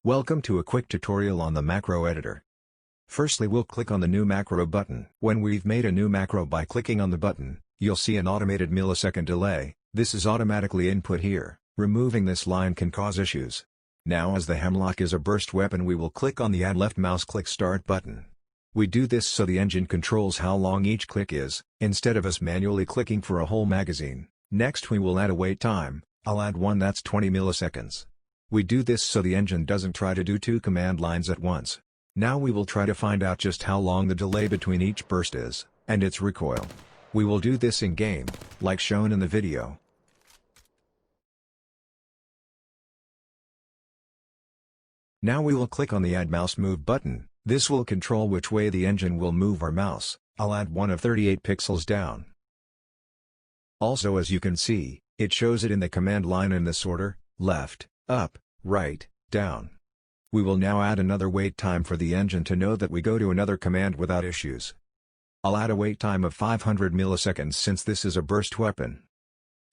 Welcome to a quick tutorial on the macro editor. Firstly, we'll click on the new macro button. When we've made a new macro by clicking on the button, you'll see an automated millisecond delay. This is automatically input here. Removing this line can cause issues. Now, as the Hemlock is a burst weapon, we will click on the add left mouse click start button. We do this so the engine controls how long each click is, instead of us manually clicking for a whole magazine. Next, we will add a wait time. I'll add one that's 20 milliseconds. We do this so the engine doesn't try to do two command lines at once. Now we will try to find out just how long the delay between each burst is, and its recoil. We will do this in game, like shown in the video. Now we will click on the Add Mouse Move button. This will control which way the engine will move our mouse. I'll add one of 38 pixels down. Also, as you can see, it shows it in the command line in this order: left, up, right, down. We will now add another wait time for the engine to know that we go to another command without issues. I'll add a wait time of 500 milliseconds since this is a burst weapon.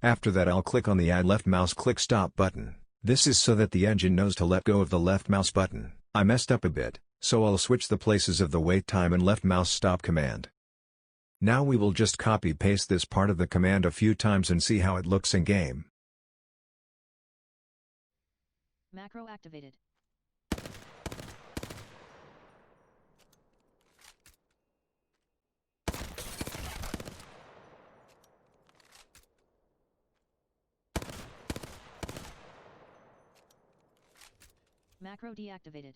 After that, I'll click on the Add Left Mouse Click Stop button. This is so that the engine knows to let go of the left mouse button. I messed up a bit, so I'll switch the places of the wait time and left mouse stop command. Now we will just copy-paste this part of the command a few times and see how it looks in game. Macro activated. Macro deactivated.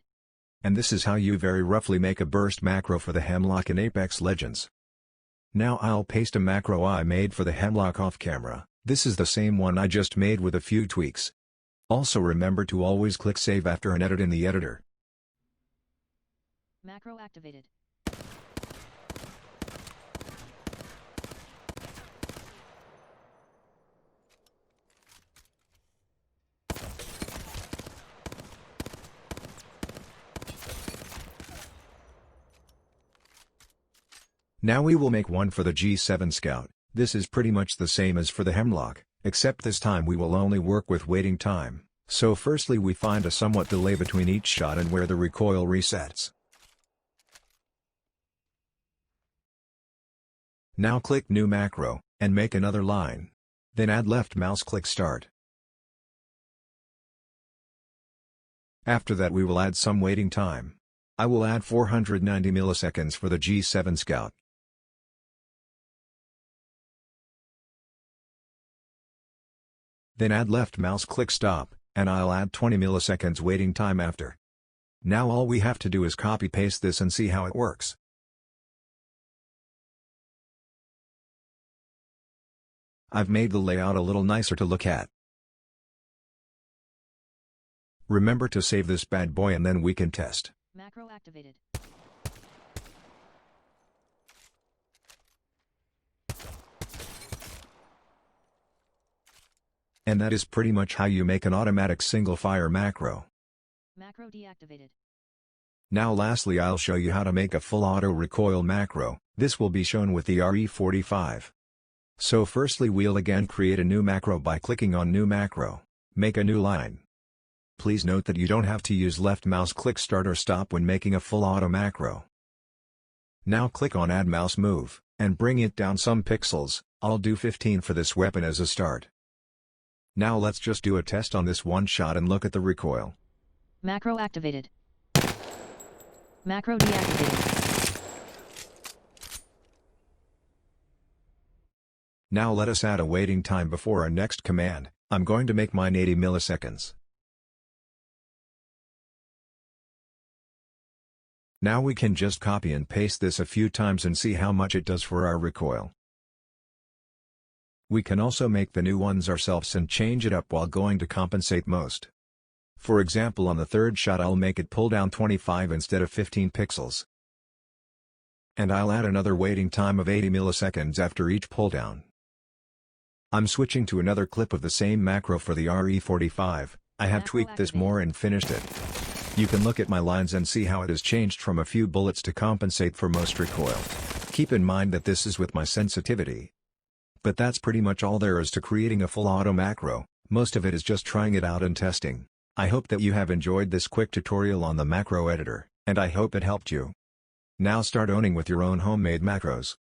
And this is how you very roughly make a burst macro for the Hemlock in Apex Legends. Now I'll paste a macro I made for the Hemlock off camera. This is the same one I just made with a few tweaks. Also, remember to always click save after an edit in the editor. Macro activated. Now we will make one for the G7 Scout. This is pretty much the same as for the Hemlock, except this time we will only work with waiting time. So firstly, we find a somewhat delay between each shot and where the recoil resets. Now click New Macro, and make another line. Then add left mouse click Start. After that, we will add some waiting time. I will add 490 milliseconds for the G7 Scout. Then add left mouse click Stop, and I'll add 20 milliseconds waiting time after. Now all we have to do is copy-paste this and see how it works. I've made the layout a little nicer to look at. Remember to save this bad boy and then we can test. Macro activated. And that is pretty much how you make an automatic single-fire macro. Macro deactivated. Now lastly, I'll show you how to make a full auto recoil macro. This will be shown with the RE45. So firstly, we'll again create a new macro by clicking on New Macro. Make a new line. Please note that you don't have to use left mouse click Start or Stop when making a full auto macro. Now click on Add Mouse Move, and bring it down some pixels. I'll do 15 for this weapon as a start. Now let's just do a test on this one shot and look at the recoil. Macro activated. Macro deactivated. Now let us add a waiting time before our next command. I'm going to make mine 80 milliseconds. Now we can just copy and paste this a few times and see how much it does for our recoil. We can also make the new ones ourselves and change it up while going to compensate most. For example, on the third shot I'll make it pull down 25 instead of 15 pixels. And I'll add another waiting time of 80 milliseconds after each pull down. I'm switching to another clip of the same macro for the RE45. I have tweaked this more and finished it. You can look at my lines and see how it has changed from a few bullets to compensate for most recoil. Keep in mind that this is with my sensitivity. But that's pretty much all there is to creating a full auto macro. Most of it is just trying it out and testing. I hope that you have enjoyed this quick tutorial on the macro editor, and I hope it helped you. Now start owning with your own homemade macros.